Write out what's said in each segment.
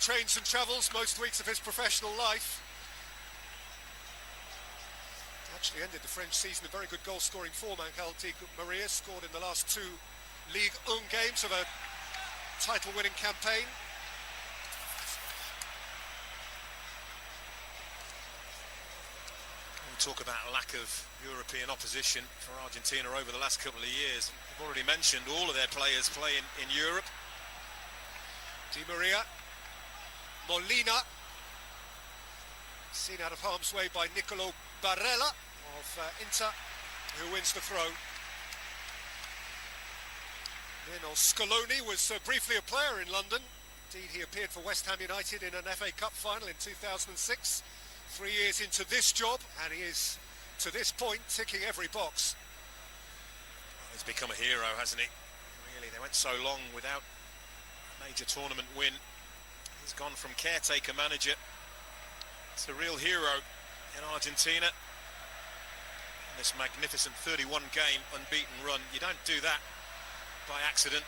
trains and travels most weeks of his professional life. Actually ended the French season in very good goal-scoring form. Angel Di Maria scored in the last 2 Ligue 1 games of a title-winning campaign. We talk about lack of European opposition for Argentina over the last couple of years. We've already mentioned all of their players play in Europe. Di Maria, Molina, seen out of harm's way by Nicolo Barella of Inter, who wins the throw. Lionel Scaloni was briefly a player in London. Indeed, he appeared for West Ham United in an FA Cup final in 2006. 3 years into this job, and he is, to this point, ticking every box. Well, he's become a hero, hasn't he? Really, they went so long without a major tournament win. He's gone from caretaker manager to real hero in Argentina. And this magnificent 31-game unbeaten run, you don't do that by accident.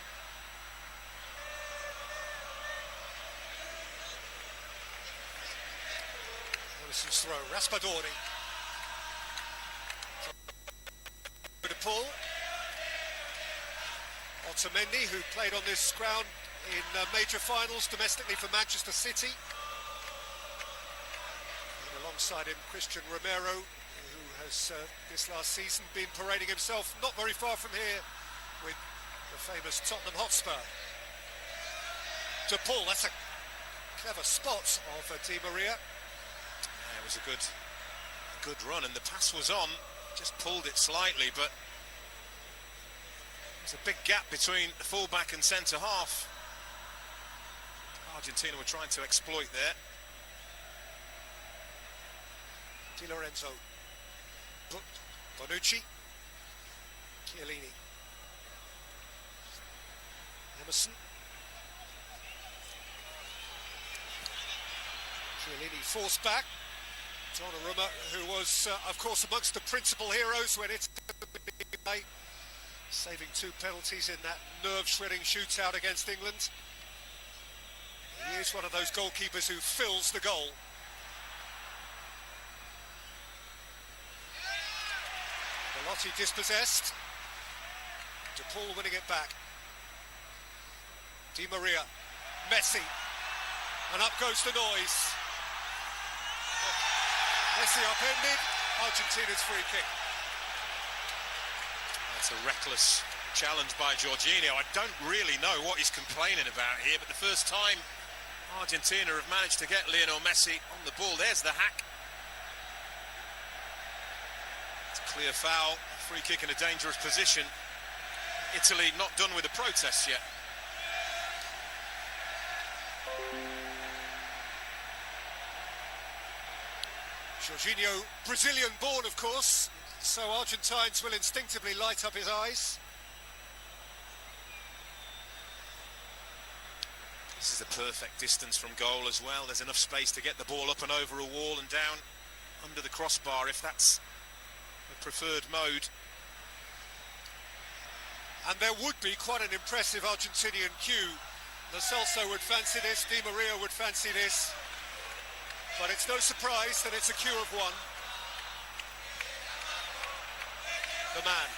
Emerson's throw, Raspadori. To pull. Otamendi, who played on this ground in major finals domestically for Manchester City. And alongside him, Christian Romero, who has this last season been parading himself not very far from here with the famous Tottenham Hotspur. To Paul, that's a clever spot of Di Maria. Yeah, it was a good run, and the pass was on, just pulled it slightly, but there's a big gap between the full-back and centre-half. Argentina were trying to exploit there. Di Lorenzo, Bonucci, Chiellini, Emerson, Chiellini forced back. Donnarumma, who was, of course, amongst the principal heroes when it's saving 2 penalties in that nerve-shredding shootout against England. He is one of those goalkeepers who fills the goal. Belotti dispossessed. De Paul winning it back. Di Maria, Messi, and up goes the noise. Messi upended, Argentina's free kick. That's a reckless challenge by Jorginho. I don't really know what he's complaining about here, but the first time Argentina have managed to get Lionel Messi on the ball. There's the hack. It's a clear foul, free kick in a dangerous position. Italy not done with the protests yet. Jorginho, Brazilian born, of course, so Argentines will instinctively light up his eyes. This is a perfect distance from goal as well. There's enough space to get the ball up and over a wall and down under the crossbar if that's the preferred mode. And there would be quite an impressive Argentinian queue. Lo Celso would fancy this, Di Maria would fancy this. But it's no surprise that it's a queue of one. The man.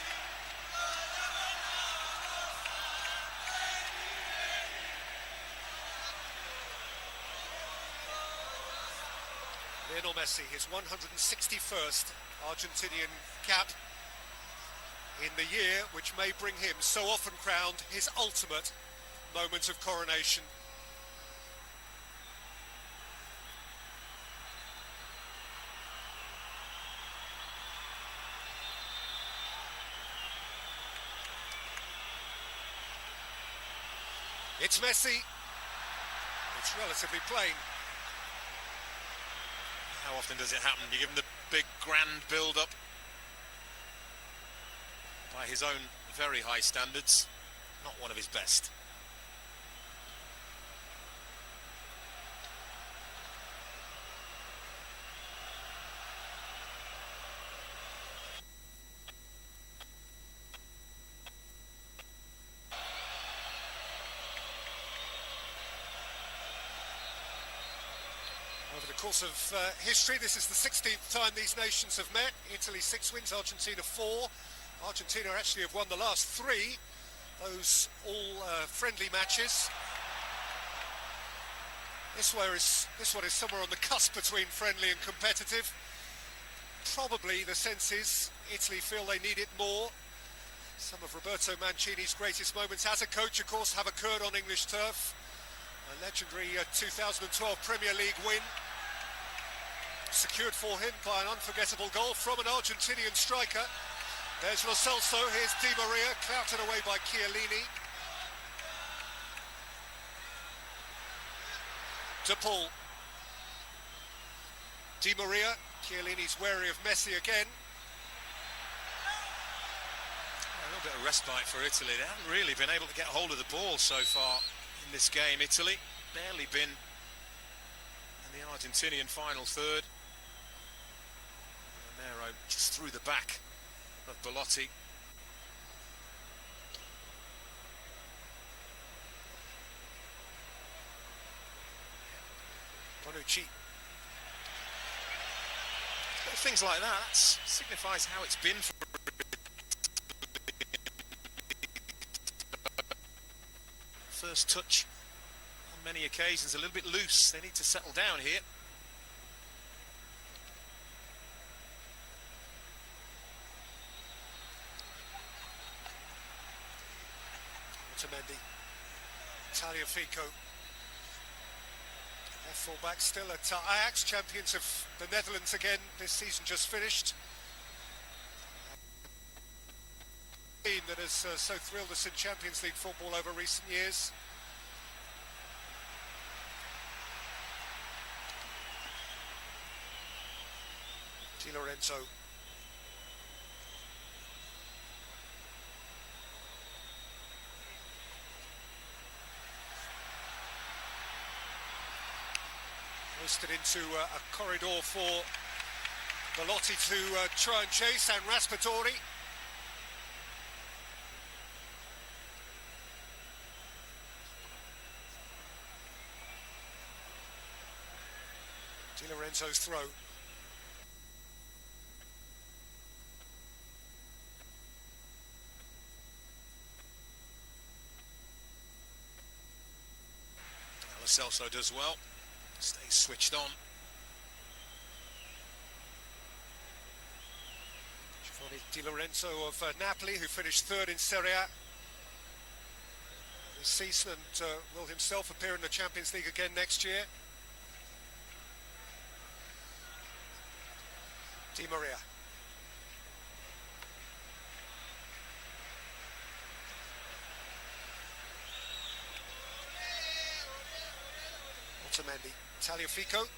Lionel Messi, his 161st Argentinian cap in the year which may bring him, so often crowned, his ultimate moment of coronation. It's Messi. It's relatively plain. How often does it happen? You give him the big grand build-up by his own very high standards. Not one of his best. Over the course of history, this is the 16th time these nations have met. Italy 6 wins, Argentina 4. Argentina actually have won the last 3, those all friendly matches. This one is somewhere on the cusp between friendly and competitive. Probably the sense is Italy feel they need it more. Some of Roberto Mancini's greatest moments as a coach, of course, have occurred on English turf. A legendary 2012 Premier League win, secured for him by an unforgettable goal from an Argentinian striker. There's Lo Celso, here's Di Maria, clouted away by Chiellini. De Paul. Di Maria, Chiellini's wary of Messi again. A little bit of respite for Italy. They haven't really been able to get hold of the ball so far in this game. Italy barely been in the Argentinian final third. Romero just through the back of Belotti. Bonucci. Things like that signifies how it's been for first touch on many occasions a little bit loose. They need to settle down here. Otamendi, Tagliafico. Their fullback still at Ajax, champions of the Netherlands again this season just finished. Team that has so thrilled us in Champions League football over recent years. Di Lorenzo. Hoisted into a corridor for Belotti to try and chase, and Raspadori. Di Lorenzo's throw. Lo Celso does well. Stays switched on. Giovanni Di Lorenzo of Napoli, who finished third in Serie A this season and will himself appear in the Champions League again next year. Di Maria. Otamendi. Tagliafico.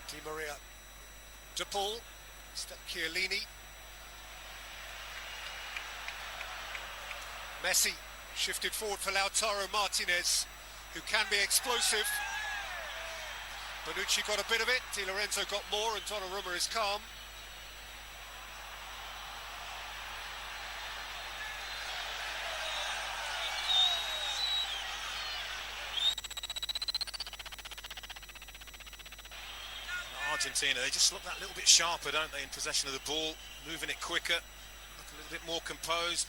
Di Maria. De Paul. Step Chiellini. Messi shifted forward for Lautaro Martinez, who can be explosive. Bonucci got a bit of it, Di Lorenzo got more, and Donnarumma is calm. Argentina, they just look that little bit sharper, don't they, in possession of the ball, moving it quicker, look a little bit more composed.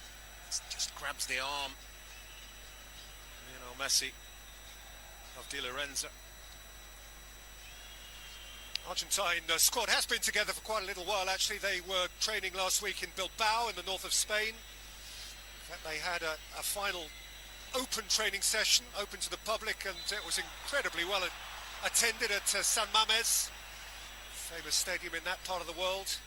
Just grabs the arm, Messi of Di Lorenzo. Argentine squad has been together for quite a little while actually. They were training last week in Bilbao in the north of Spain. In fact, they had a final open training session, open to the public, and it was incredibly well attended at San Mamés, famous stadium in that part of the world.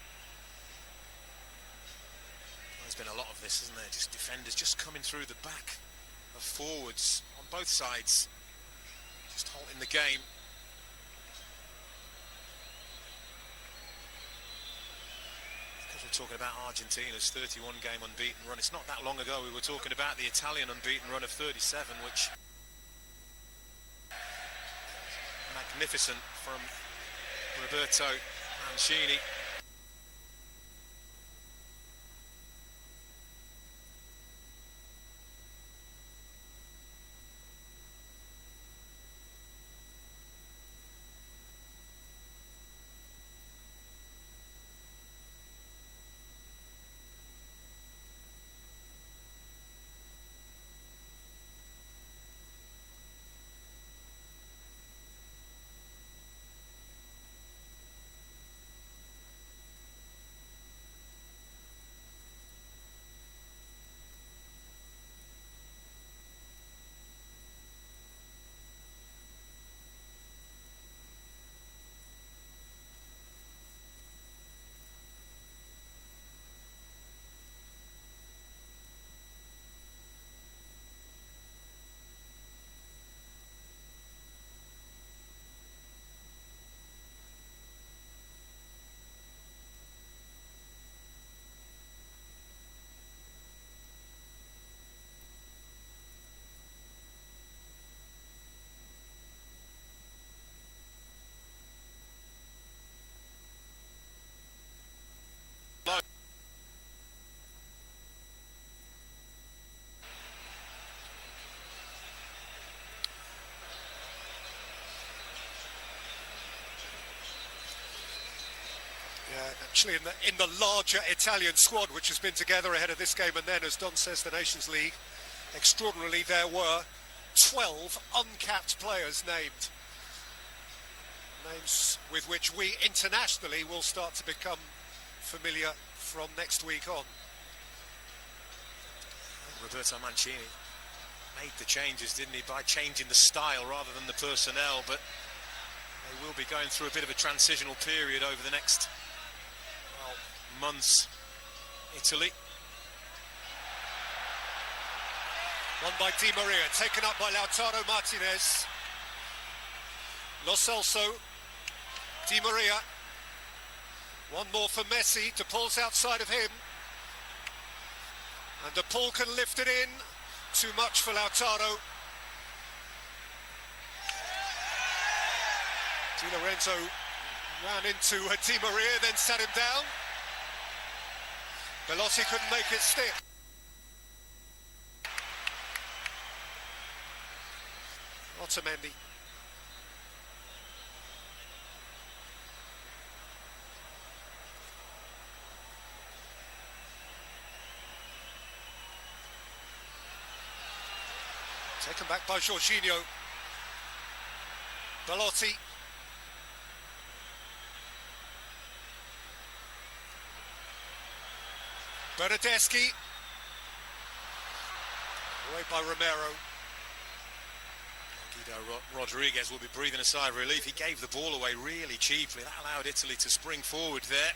There's been a lot of this, isn't there? Just defenders just coming through the back of forwards on both sides, just halting the game. Because we're talking about Argentina's 31 game unbeaten run. It's not that long ago we were talking about the Italian unbeaten run of 37, which magnificent from Roberto Mancini. actually in the larger Italian squad, which has been together ahead of this game. And then, as Don says, the Nations League, extraordinarily, there were 12 uncapped players named. Names with which we internationally will start to become familiar from next week on. Roberto Mancini made the changes, didn't he, by changing the style rather than the personnel, but they will be going through a bit of a transitional period over the next, well, months. Italy. Won by Di Maria, taken up by Lautaro Martinez. Lo Celso, Di Maria. One more for Messi. De Paul's outside of him. And De Paul can lift it in. Too much for Lautaro. Di Lorenzo ran into Di Maria, then sat him down. Belotti couldn't make it stick. Otamendi. Taken back by Jorginho. Belotti. Bernardeschi. Away by Romero. Guido Rodriguez will be breathing a sigh of relief. He gave the ball away really cheaply. That allowed Italy to spring forward there.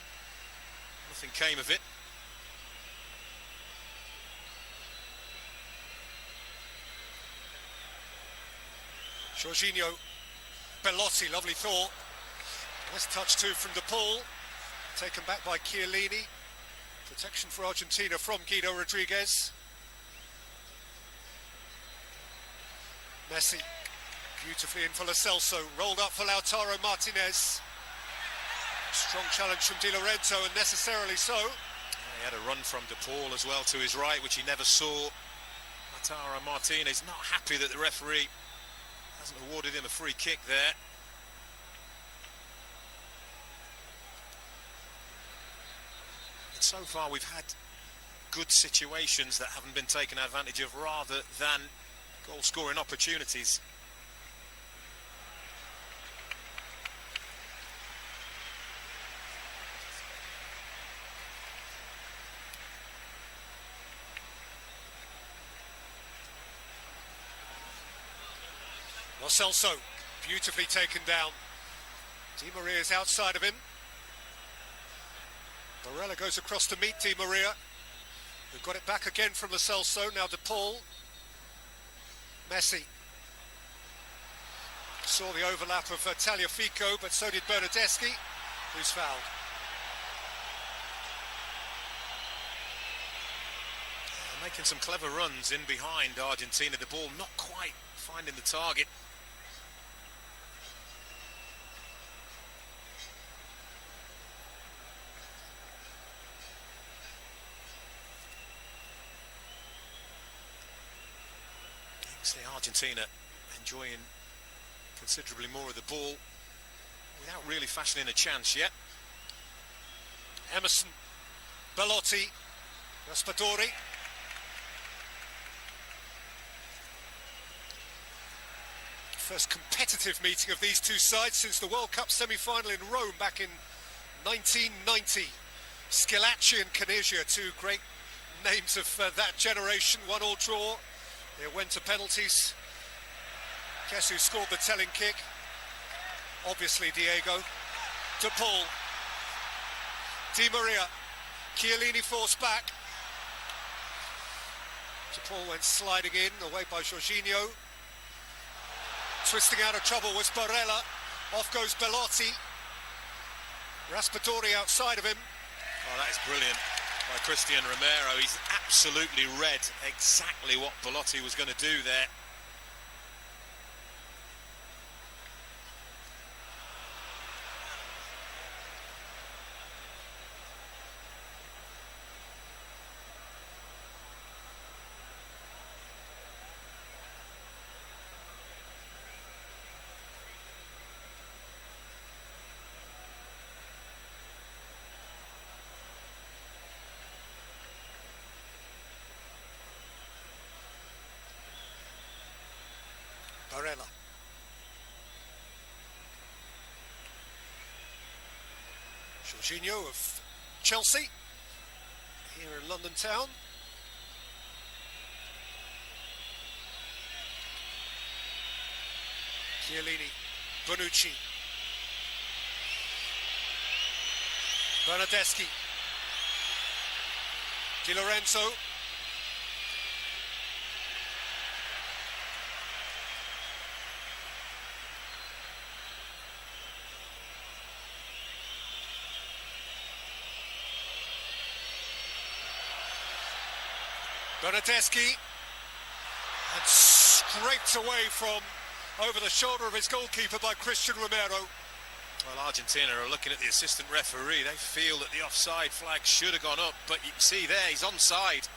Nothing came of it. Jorginho. Belotti, lovely thought. Nice touch too from De Paul. Taken back by Chiellini. Protection for Argentina from Guido Rodriguez. Messi. Beautifully in for Lo Celso. Rolled up for Lautaro Martinez. Strong challenge from Di Lorenzo, and necessarily so. He had a run from De Paul as well to his right, which he never saw. Lautaro Martinez not happy that the referee hasn't awarded him a free kick there. And so far we've had good situations that haven't been taken advantage of rather than goal-scoring opportunities. Lo Celso, beautifully taken down. Di Maria is outside of him. Barella goes across to meet Di Maria, who got it back again from Lo Celso. Now De Paul. Messi. Saw the overlap of Tagliafico, but so did Bernardeschi, who's fouled. Making some clever runs in behind Argentina. The ball not quite finding the target. See Argentina enjoying considerably more of the ball without really fashioning a chance yet. Emerson, Belotti, Raspadori. First competitive meeting of these two sides since the World Cup semi-final in Rome back in 1990. Schillaci and Caniggia, two great names of that generation. 1-1 draw. It went to penalties. Guess who scored the telling kick? Obviously Diego. De Paul. Di Maria. Chiellini forced back. De Paul went sliding in, away by Jorginho. Twisting out of trouble was Barella. Off goes Belotti. Raspadori outside of him. Oh, that is brilliant by Christian Romero. He's absolutely read exactly what Belotti was going to do there. Jorginho of Chelsea, here in London town. Chiellini, Bonucci, Bernardeschi, Di Lorenzo, Bernardeschi, and scraped away from over the shoulder of his goalkeeper by Christian Romero. Well, Argentina are looking at the assistant referee. They feel that the offside flag should have gone up, but you can see there he's onside.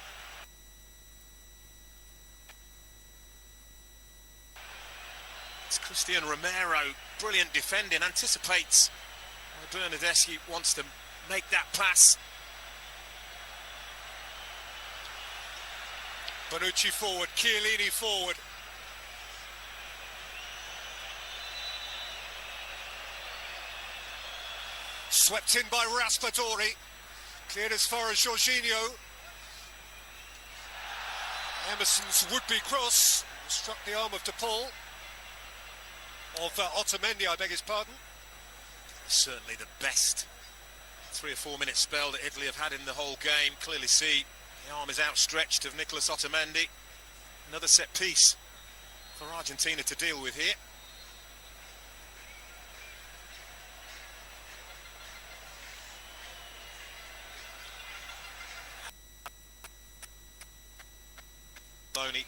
It's Christian Romero, brilliant defending, anticipates why Bernardeschi wants to make that pass. Bonucci forward, Chiellini forward. Swept in by Raspadori. Cleared as far as Jorginho. Emerson's would-be cross struck the arm of DePaul. Of Otamendi, I beg his pardon. Certainly the best 3 or 4 minute spell that Italy have had in the whole game. Clearly see the arm is outstretched of Nicolas Otamendi. Another set piece for Argentina to deal with here. Loney.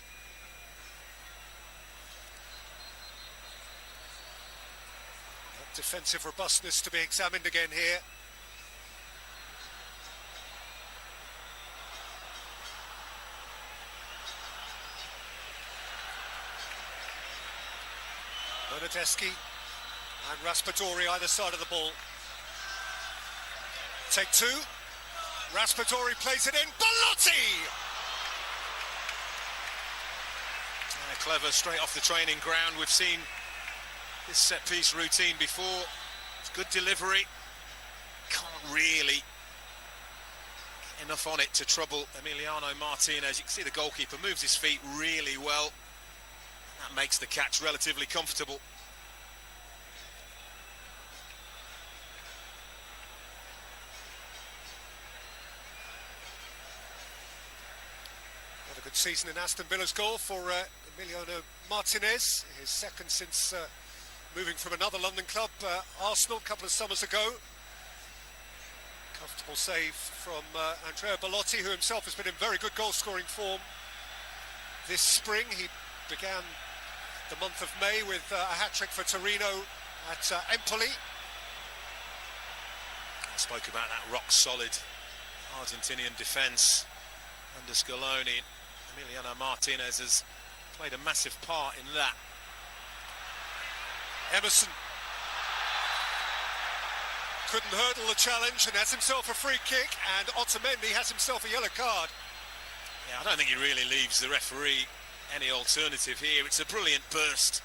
Defensive robustness to be examined again here. Bernardeschi and Raspadori either side of the ball. Take two. Raspadori plays it in. Bellotti! Clever, straight off the training ground. We've seen this set-piece routine before. It's good delivery. Can't really get enough on it to trouble Emiliano Martinez. You can see the goalkeeper moves his feet really well. That makes the catch relatively comfortable. Another good season in Aston Villa's goal for Emiliano Martinez, his second since moving from another London club, Arsenal, a couple of summers ago. Comfortable save from Andrea Bellotti, who himself has been in very good goal-scoring form this spring. He began the month of May with a hat-trick for Torino at Empoli. I spoke about that rock-solid Argentinian defence under Scaloni. Emiliano Martinez has played a massive part in that. Emerson couldn't hurdle the challenge and has himself a free kick, and Otamendi has himself a yellow card. Yeah, I don't think he really leaves the referee any alternative here. It's a brilliant burst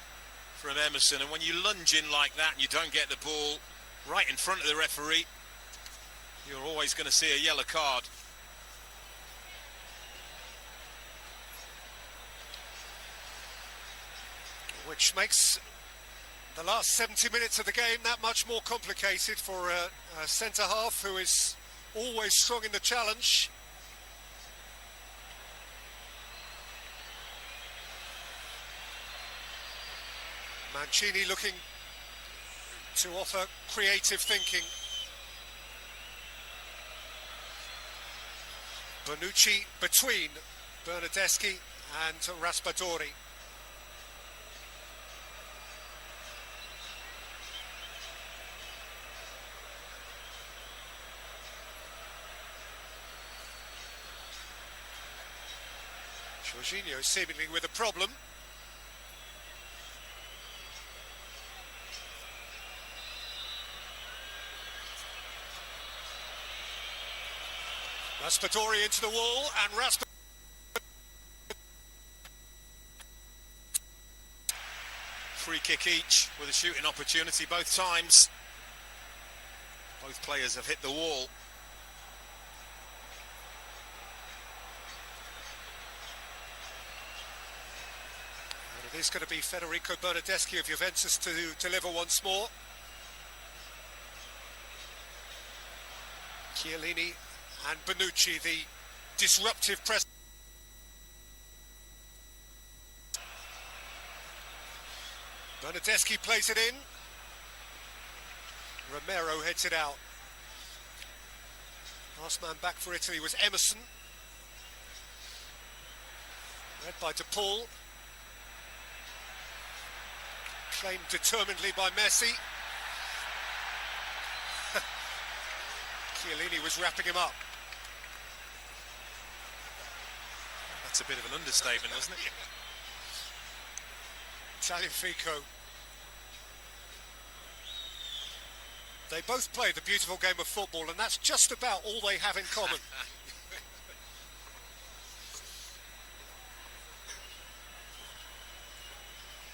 from Emerson, and when you lunge in like that and you don't get the ball right in front of the referee, you're always going to see a yellow card. Which makes the last 70 minutes of the game that much more complicated for a centre-half who is always strong in the challenge. Mancini looking to offer creative thinking. Bonucci between Bernardeschi and Raspadori. Jorginho seemingly with a problem. Raspadori into the wall, and Free kick each with a shooting opportunity both times. Both players have hit the wall. And it is going to be Federico Bernardeschi of Juventus to deliver once more. Chiellini and Bonucci, the disruptive press. Bernardeschi plays it in. Romero heads it out. Last man back for Italy was Emerson. Led by De Paul. Claimed determinedly by Messi. Chiellini was wrapping him up. That's a bit of an understatement, wasn't it? Italian Fico. They both play the beautiful game of football, and that's just about all they have in common.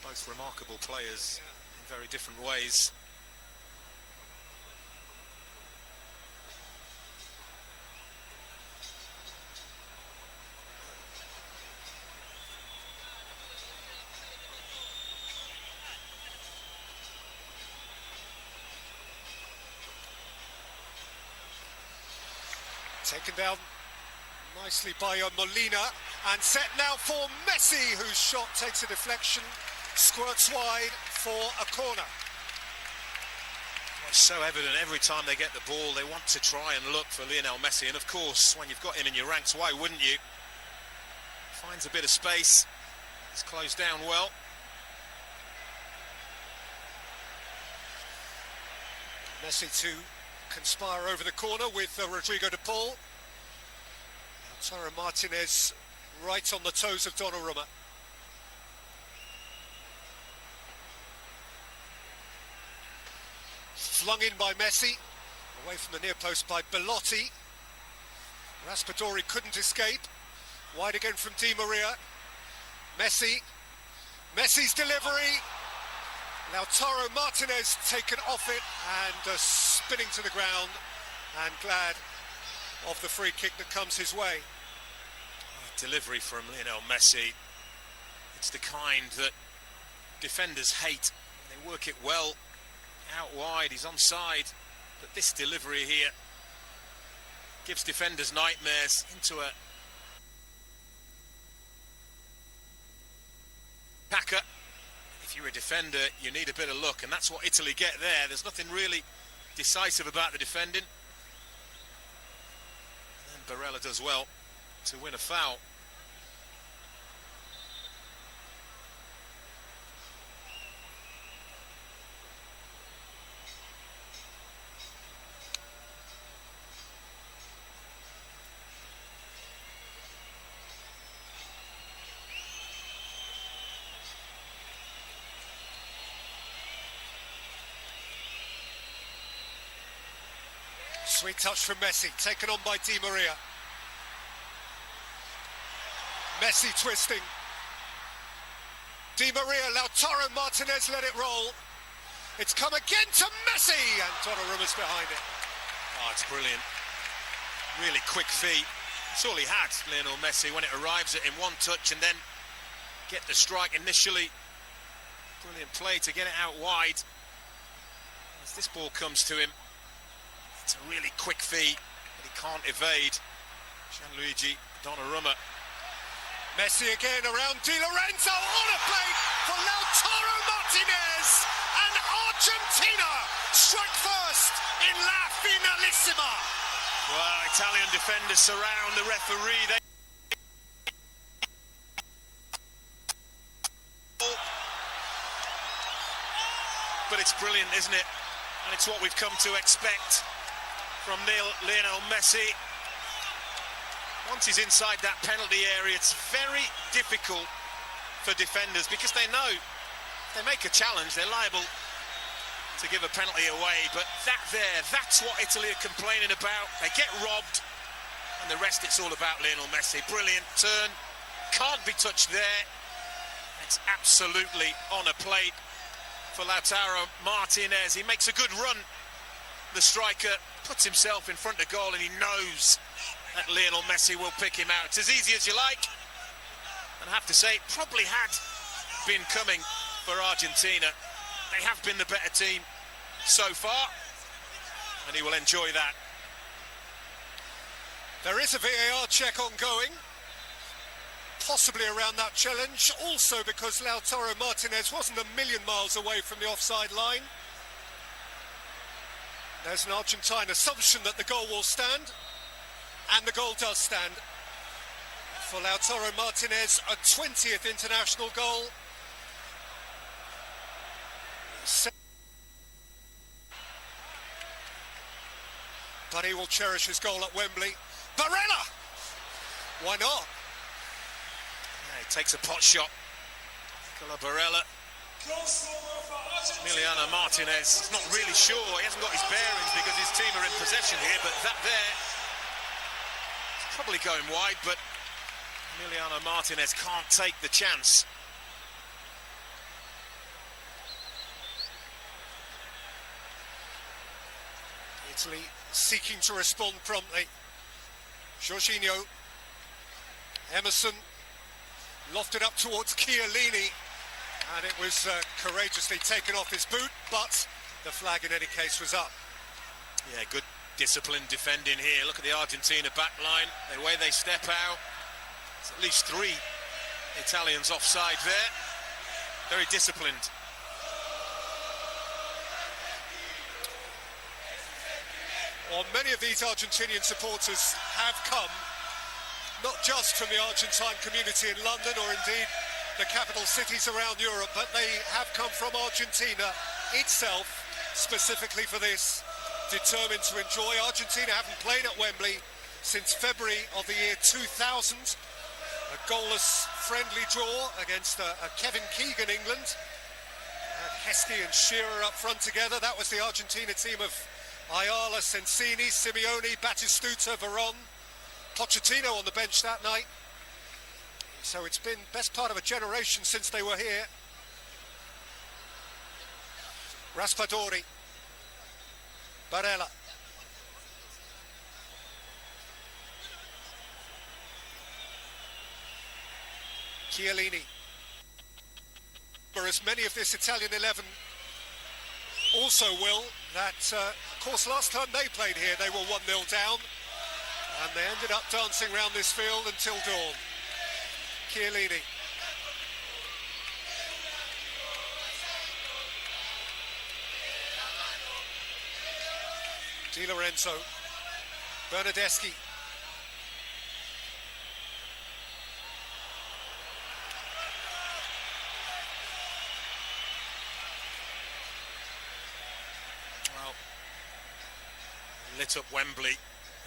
Both remarkable players in very different ways. Taken down nicely by Molina, and set now for Messi, whose shot takes a deflection, squirts wide for a corner. It's so evident every time they get the ball, they want to try and look for Lionel Messi, and of course, when you've got him in your ranks, why wouldn't you? Finds a bit of space, he's closed down well. Messi to conspire over the corner with Rodrigo De Paul. Lautaro Martinez right on the toes of Donnarumma. Flung in by Messi, away from the near post by Belotti. Raspadori couldn't escape. Wide again from Di Maria. Messi. Messi's delivery. Lautaro Martinez taken off it and spinning to the ground, and glad of the free kick that comes his way. Delivery from Lionel Messi. It's the kind that defenders hate. They work it well out wide, he's onside, but this delivery here gives defenders nightmares into a packer. If you're a defender, you need a bit of luck, and that's what Italy get there. There's nothing really decisive about the defending. And then Barella does well to win a foul. Sweet touch from Messi, taken on by Di Maria. Messi twisting. Di Maria, Lautaro Martinez let it roll. It's come again to Messi, and Donnarumma's behind it. Oh, it's brilliant. Really quick feet. It's all he had, Lionel Messi, when it arrives at him, one touch and then get the strike initially. Brilliant play to get it out wide. As this ball comes to him, it's a really quick feed that he can't evade. Gianluigi Donnarumma. Messi again around Di Lorenzo, on a plate for Lautaro Martinez, and Argentina struck first in La Finalissima. Well, Italian defenders surround the referee. But it's brilliant, isn't it? And it's what we've come to expect from Lionel Messi. Once he's inside that penalty area, it's very difficult for defenders, because they know if they make a challenge, they're liable to give a penalty away. But that's what Italy are complaining about. They get robbed, and the rest, it's all about Lionel Messi. Brilliant turn, can't be touched there. It's absolutely on a plate for Lautaro Martinez. He makes a good run the striker puts himself in front of goal and he knows that Lionel Messi will pick him out. It's as easy as you like. And I have to say, it probably had been coming for Argentina. They have been the better team so far, and he will enjoy that. There is a VAR check ongoing, possibly around that challenge, also because Lautaro Martinez wasn't a million miles away from the offside line. There's an Argentine assumption that the goal will stand, and the goal does stand. For Lautaro Martinez, a 20th international goal. But he will cherish his goal at Wembley. Barella! Why not? Yeah, he takes a pot shot. Nicola Barella. Emiliano Martinez is not really sure. He hasn't got his bearings because his team are in possession here, but that there is probably going wide, but Emiliano Martinez can't take the chance. Italy seeking to respond promptly. Jorginho, Emerson lofted up towards Chiellini, and it was courageously taken off his boot, but the flag in any case was up. Yeah, good disciplined defending here. Look at the Argentina back line, the way they step out. There's at least 3 Italians offside there. Very disciplined. Well, many of these Argentinian supporters have come not just from the Argentine community in London or indeed the capital cities around Europe, but they have come from Argentina itself specifically for this, determined to enjoy. Argentina haven't played at Wembley since February of the year 2000. A goalless friendly draw against a Kevin Keegan England. And Heskey and Shearer up front together. That was the Argentina team of Ayala, Sensini, Simeone, Batistuta, Veron, Pochettino on the bench that night. So it's been best part of a generation since they were here. Raspadori, Barella. Chiellini. Whereas many of this Italian 11 also will, that of course last time they played here they were 1-0 down and they ended up dancing around this field until dawn. Chiellini. Di Lorenzo. Bernardeschi. Lit up Wembley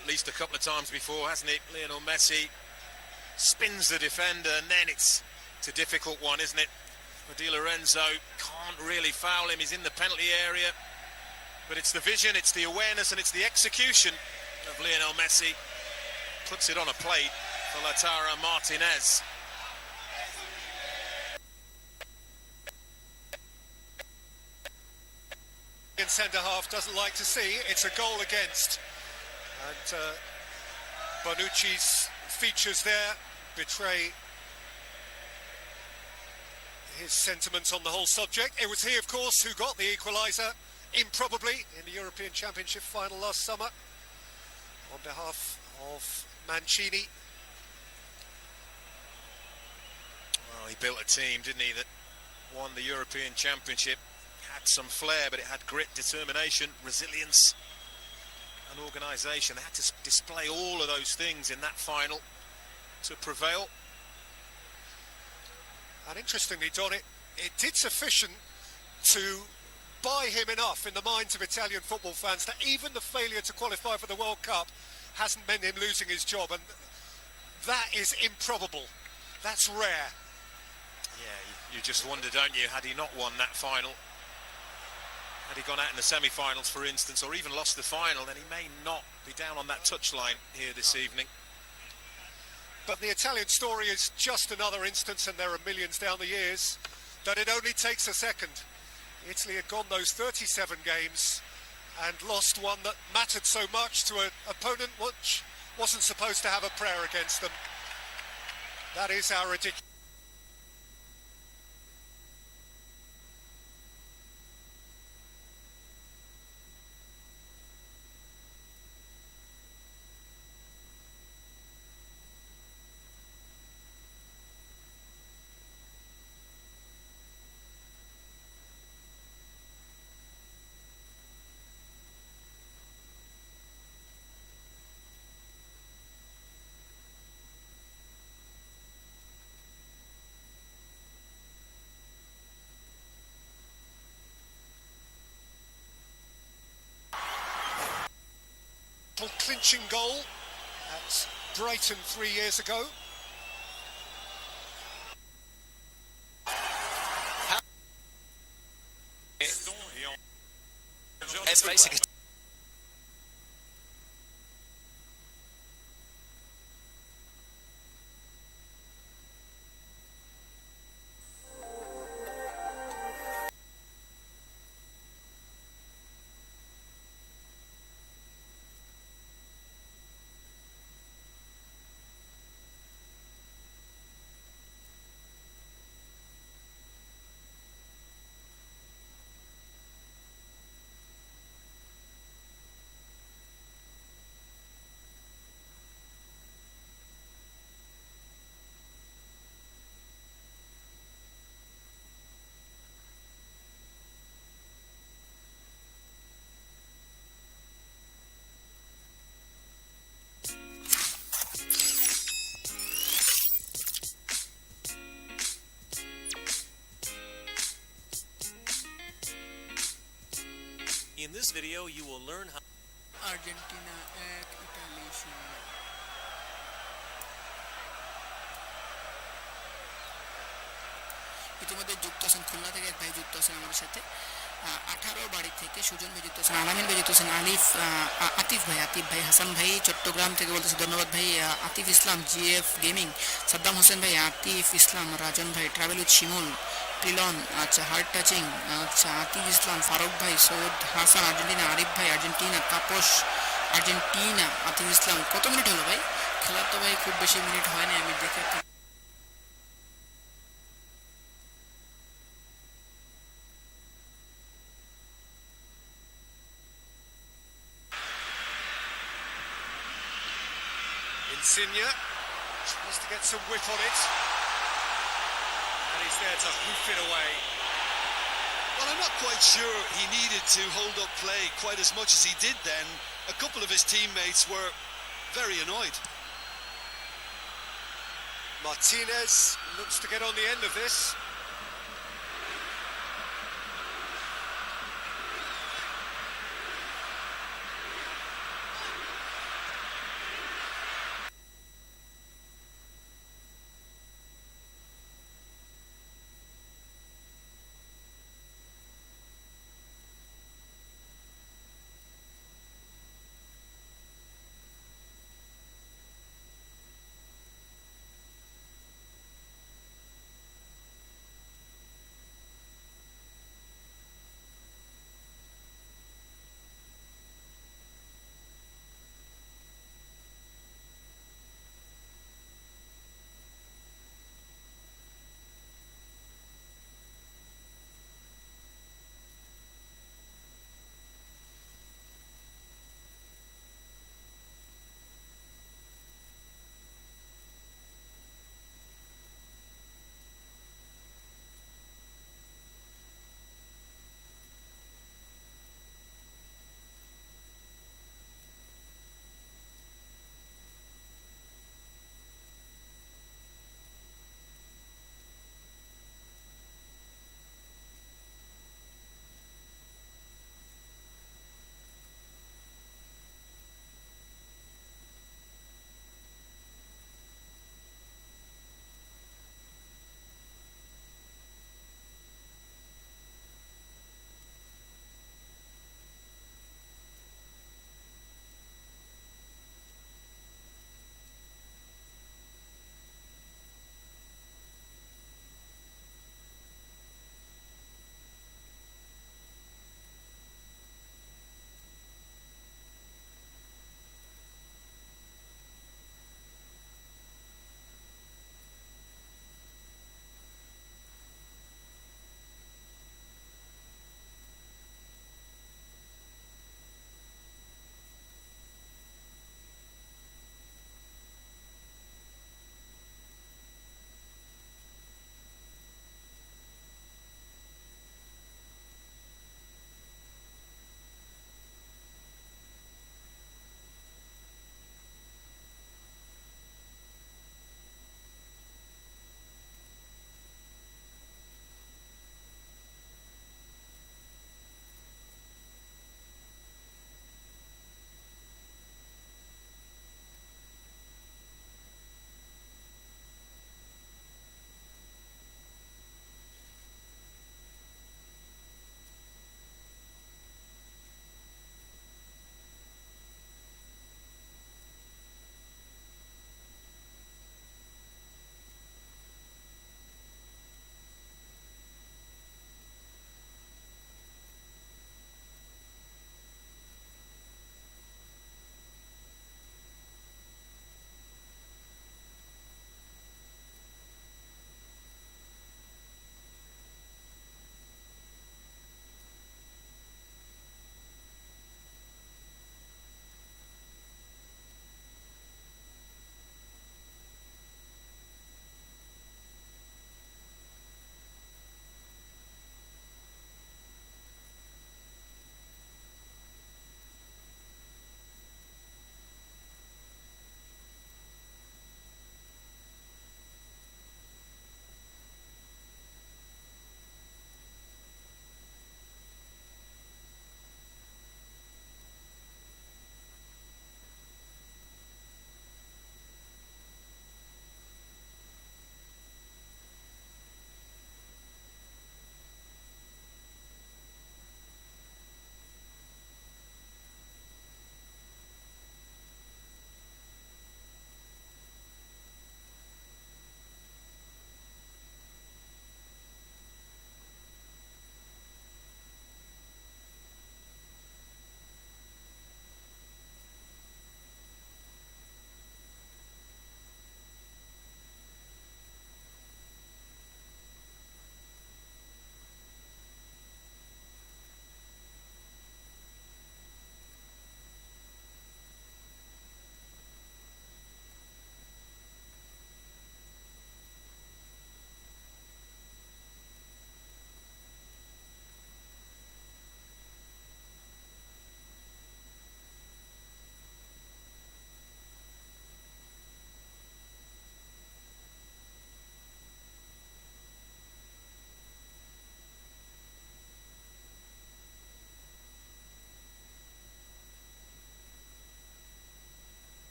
at least a couple of times before, hasn't it? Lionel Messi spins the defender, and then it's a difficult one, isn't it? For Di Lorenzo, can't really foul him, he's in the penalty area, but it's the vision, it's the awareness and it's the execution of Lionel Messi. Puts it on a plate for Lautaro Martinez. Centre half doesn't like to see. It's a goal against, and Bonucci's features there betray his sentiments on the whole subject. It was he, of course, who got the equaliser improbably in the European Championship final last summer on behalf of Mancini. Well, he built a team, didn't he, that won the European Championship. Had some flair, but it had grit, determination, resilience and organisation. They had to display all of those things in that final to prevail. And interestingly, Don, it did sufficient to buy him enough in the minds of Italian football fans that even the failure to qualify for the World Cup hasn't meant him losing his job, and that is improbable. That's rare. Yeah, you just wonder, don't you, had he not won that final, had he gone out in the semi-finals, for instance, or even lost the final, then he may not be down on that touchline here this evening. But the Italian story is just another instance, and there are millions down the years, that it only takes a second. Italy had gone those 37 games and lost one that mattered so much to an opponent which wasn't supposed to have a prayer against them. That is our ridiculous. Clinching goal at Brighton 3 years ago. It's basically In this video, you will learn how Argentina 1 Italy 0। ইতিমধ্যে যুক্ত আছেন খুলনা থেকে এক ভাই যুক্ত আছেন আমাদের সাথে 18 বাড়ি থেকে সুজন ভাই যুক্ত আছেন, আলামিন ভাই যুক্ত আছেন, আতিফ ভাই হাসান ভাই চট্টগ্রাম থেকে বলতেছে ধন্যবাদ ভাই, আতিফ ইসলাম জিএফ গেমিং, সাদ্দাম হোসেন ভাই, আতিফ ইসলাম, রাজন ভাই, ট্রাভেল উইথ শিমুল, প্রিলন, আচ্ছা হার্ট টাচিং, আচ্ছা আতিফ ইসলাম, ফারুক ভাই, সৈয়দ হাসান আর্জেন্টিনা, আরিফ ভাই আর্জেন্টিনা, তাপস আর্জেন্টিনা, আতিফ ইসলাম। কত মিনিট হলো ভাই? খেলা তো ভাই খুব বেশি মিনিট হয় না, আমি দেখে Insigne tries to get some whip on it, and he's there to hoof it away. Well, I'm not quite sure he needed to hold up play quite as much as he did then. A couple of his teammates were very annoyed. Martinez looks to get on the end of this.